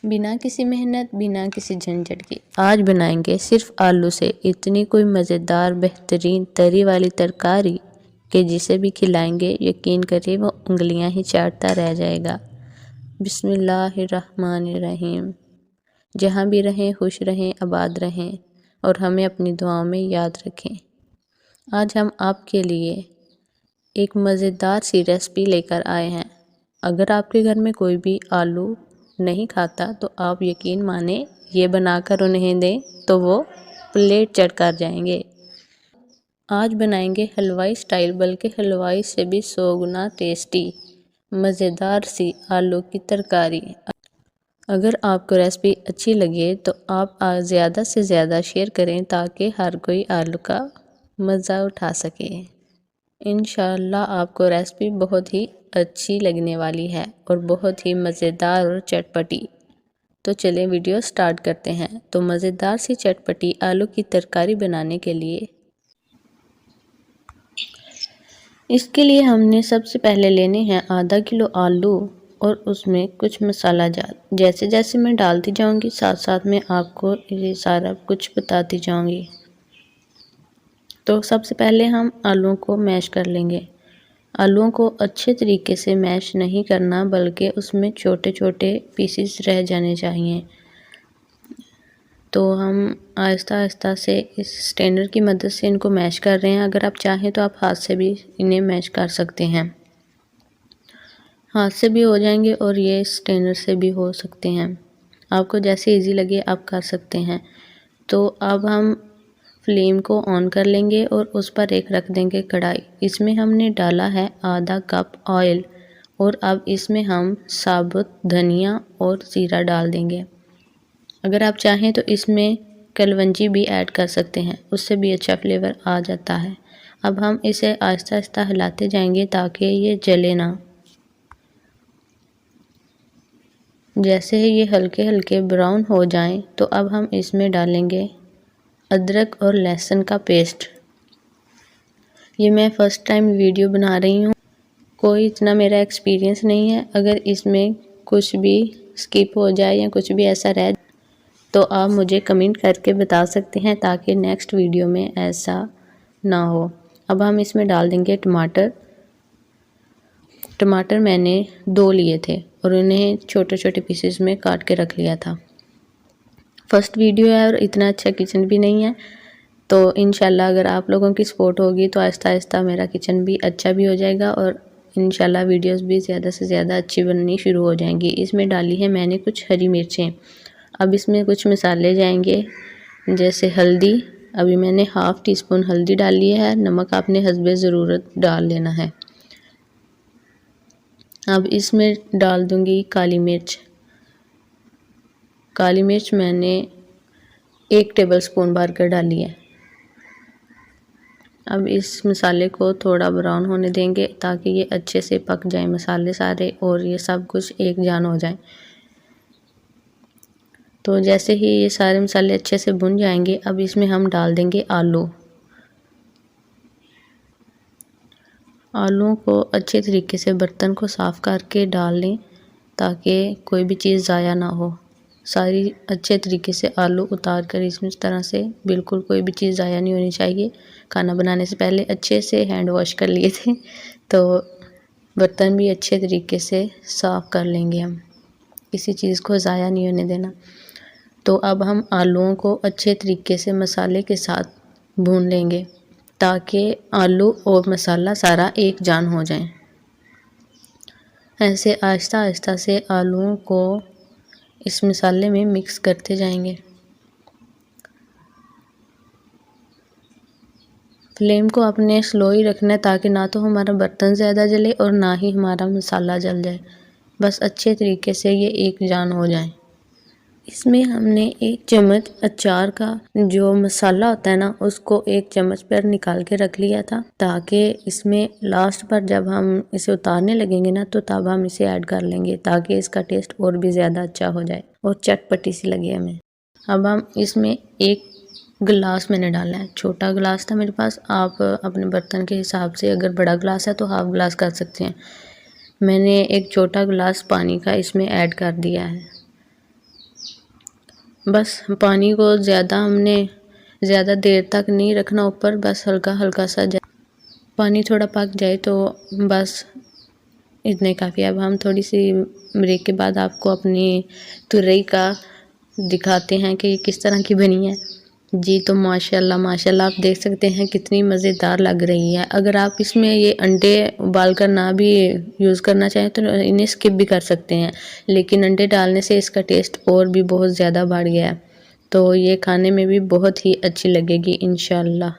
बिना किसी मेहनत, बिना किसी झंझट के आज बनाएंगे सिर्फ आलू से इतनी कोई मज़ेदार बेहतरीन तरी वाली तरकारी कि जिसे भी खिलाएंगे यकीन करिए वो उंगलियां ही चाटता रह जाएगा। बिस्मिल्लाहिर्रहमानिर्रहीम। जहाँ भी रहें खुश रहें, आबाद रहें और हमें अपनी दुआओं में याद रखें। आज हम आपके लिए एक मज़ेदार सी रेसिपी लेकर आए हैं। अगर आपके घर में कोई भी आलू नहीं खाता तो आप यकीन माने ये बनाकर उन्हें दें तो वो प्लेट चढ़कर जाएंगे। आज बनाएंगे हलवाई स्टाइल, बल्कि हलवाई से भी 100 गुना टेस्टी मज़ेदार सी आलू की तरकारी। अगर आपको रेसिपी अच्छी लगे तो आप ज़्यादा से ज़्यादा शेयर करें ताकि हर कोई आलू का मज़ा उठा सके। इंशाअल्लाह आपको रेसिपी बहुत ही अच्छी लगने वाली है और बहुत ही मज़ेदार और चटपटी। तो चलें वीडियो स्टार्ट करते हैं। तो मज़ेदार सी चटपटी आलू की तरकारी बनाने के लिए इसके लिए हमने सबसे पहले लेने हैं आधा किलो आलू और उसमें कुछ मसाला जात। जैसे जैसे मैं डालती जाऊंगी साथ साथ में आपको ये सारा कुछ बताती जाऊंगी। तो सबसे पहले हम आलूओं को मैश कर लेंगे। आलूओं को अच्छे तरीके से मैश नहीं करना, बल्कि उसमें छोटे छोटे पीसेस रह जाने चाहिए। तो हम आहिस्ता आहिस्ता से इस स्ट्रेनर की मदद से इनको मैश कर रहे हैं। अगर आप चाहें तो आप हाथ से भी इन्हें मैश कर सकते हैं। हाथ से भी हो जाएंगे और ये स्ट्रेनर से भी हो सकते हैं। आपको जैसे इजी लगे आप कर सकते हैं। तो अब हम फ्लेम को ऑन कर लेंगे और उस पर एक रख देंगे कढ़ाई। इसमें हमने डाला है आधा कप ऑयल और अब इसमें हम साबुत धनिया और ज़ीरा डाल देंगे। अगर आप चाहें तो इसमें कलवंजी भी ऐड कर सकते हैं, उससे भी अच्छा फ्लेवर आ जाता है। अब हम इसे आहिस्ता आहिस्ता हिलाते जाएंगे ताकि ये जले ना। जैसे ही ये हल्के हल्के ब्राउन हो जाएं तो अब हम इसमें डालेंगे अदरक और लहसुन का पेस्ट। ये मैं फ़र्स्ट टाइम वीडियो बना रही हूँ, कोई इतना मेरा एक्सपीरियंस नहीं है। अगर इसमें कुछ भी स्किप हो जाए या कुछ भी ऐसा रह तो आप मुझे कमेंट करके बता सकते हैं ताकि नेक्स्ट वीडियो में ऐसा ना हो। अब हम इसमें डाल देंगे टमाटर। टमाटर मैंने 2 लिए थे और उन्हें छोटे छोटे पीसेस में काट के रख लिया था। फर्स्ट वीडियो है और इतना अच्छा किचन भी नहीं है, तो इंशाल्लाह अगर आप लोगों की सपोर्ट होगी तो आहिस्ता आहिस्ता मेरा किचन भी अच्छा भी हो जाएगा और इंशाल्लाह वीडियोस भी ज़्यादा से ज़्यादा अच्छी बननी शुरू हो जाएंगी। इसमें डाली है मैंने कुछ हरी मिर्चें। अब इसमें कुछ मसाले जाएंगे, जैसे हल्दी। अभी मैंने हाफ़ टी स्पून हल्दी डाल लिया है। नमक आपने हस्बे ज़रूरत डाल लेना है। अब इसमें डाल दूंगी काली मिर्च। काली मिर्च मैंने 1 टेबलस्पून भर कर डाली है। अब इस मसाले को थोड़ा ब्राउन होने देंगे ताकि ये अच्छे से पक जाए मसाले सारे और ये सब कुछ एक जान हो जाए। तो जैसे ही ये सारे मसाले अच्छे से भुन जाएंगे अब इसमें हम डाल देंगे आलू। आलूओं को अच्छे तरीके से बर्तन को साफ़ करके डाल लें ताकि कोई भी चीज़ ज़ाया ना हो। सारी अच्छे तरीके से आलू उतार कर इसमें इस तरह से बिल्कुल कोई भी चीज़ ज़ाया नहीं होनी चाहिए। खाना बनाने से पहले अच्छे से हैंड वॉश कर लिए थे, तो बर्तन भी अच्छे तरीके से साफ़ कर लेंगे हम। किसी चीज़ को ज़ाया नहीं होने देना। तो अब हम आलूओं को अच्छे तरीके से मसाले के साथ भून लेंगे ताकि आलू और मसाला सारा एक जान हो जाए। ऐसे आहिस्ता आहिस्ता से आलूओं को इस मसाले में मिक्स करते जाएंगे। फ्लेम को आपने स्लो ही रखना है ताकि ना तो हमारा बर्तन ज़्यादा जले और ना ही हमारा मसाला जल जाए। बस अच्छे तरीके से ये एक जान हो जाए। इसमें हमने 1 चम्मच अचार का जो मसाला होता है ना, उसको 1 चम्मच पर निकाल के रख लिया था ताकि इसमें लास्ट पर जब हम इसे उतारने लगेंगे ना तो तब हम इसे ऐड कर लेंगे ताकि इसका टेस्ट और भी ज़्यादा अच्छा हो जाए और चटपटी सी लगे हमें। अब हम इसमें 1 गिलास मैंने डाला है। छोटा गिलास था मेरे पास, आप अपने बर्तन के हिसाब से अगर बड़ा गिलास है तो हाफ गिलास कर सकते हैं। मैंने एक छोटा गिलास पानी का इसमें ऐड कर दिया है। बस पानी को हमने ज़्यादा देर तक नहीं रखना ऊपर, बस हल्का हल्का सा पानी थोड़ा पक जाए तो बस इतने काफ़ी। अब हम थोड़ी सी ब्रेक के बाद आपको अपनी तुरई का दिखाते हैं कि ये किस तरह की बनी है। जी तो माशाल्लाह माशाल्लाह आप देख सकते हैं कितनी मज़ेदार लग रही है। अगर आप इसमें ये अंडे उबाल कर ना भी यूज़ करना चाहें तो इन्हें स्किप भी कर सकते हैं, लेकिन अंडे डालने से इसका टेस्ट और भी बहुत ज़्यादा बढ़ गया है। तो ये खाने में भी बहुत ही अच्छी लगेगी इंशाल्लाह।